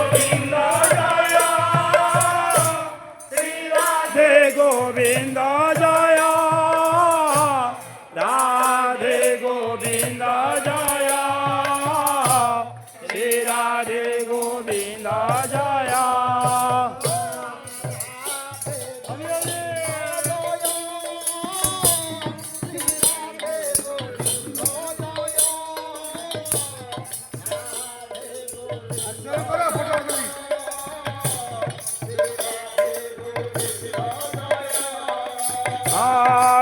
Govind Jai Radhe Govind Jai Shri Radhe Govind Jai Radhe Govind Jai Shri Radhe Govind Jai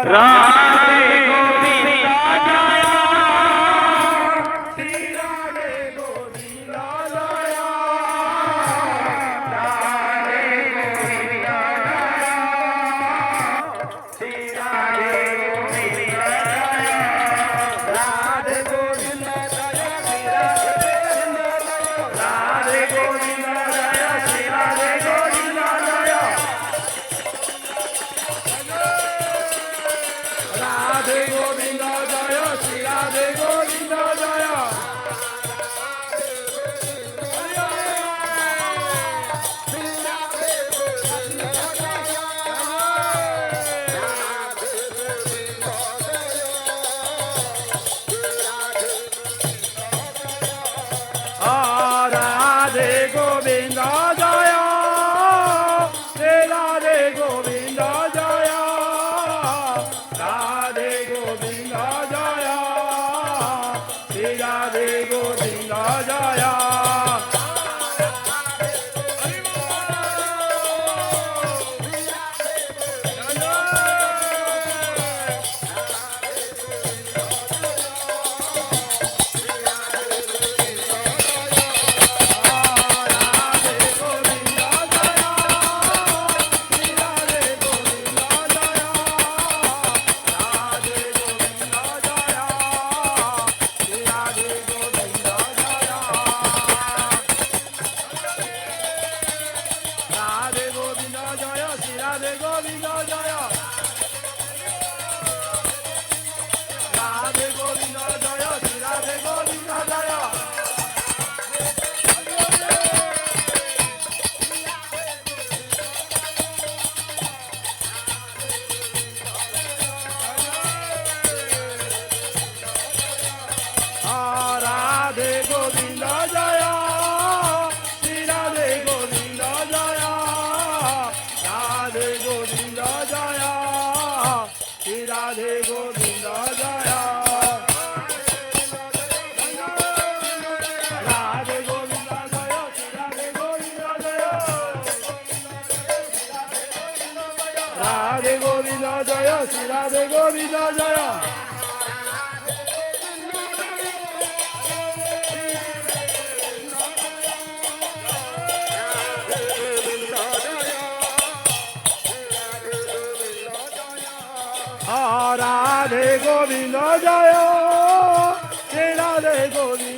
Radhe Govind Jai Shri Radhe Govind Jai Radhe Govind Jai Radhe Govind Jai Shri Radhe Govind Jai Radhe Govind Jai Shri Radhe Govind Jai Radhe Govind Jai Shri Radhe Govind Jai Radhe Govind Jai Shri Radhe Govind Jai Radhe Govind Jai Shri Radhe Govind Jai Radhe Govind Jai Shri Radhe Govind Jai Radhe Govind Jai Shri Radhe Govind Jai Radhe Govind Jai Shri Radhe Govind Jai Radhe Govind Jai Shri Radhe Govind Jai Radhe Govind Jai Shri Radhe Govind Jai Radhe Govind Jai Shri Radhe Govind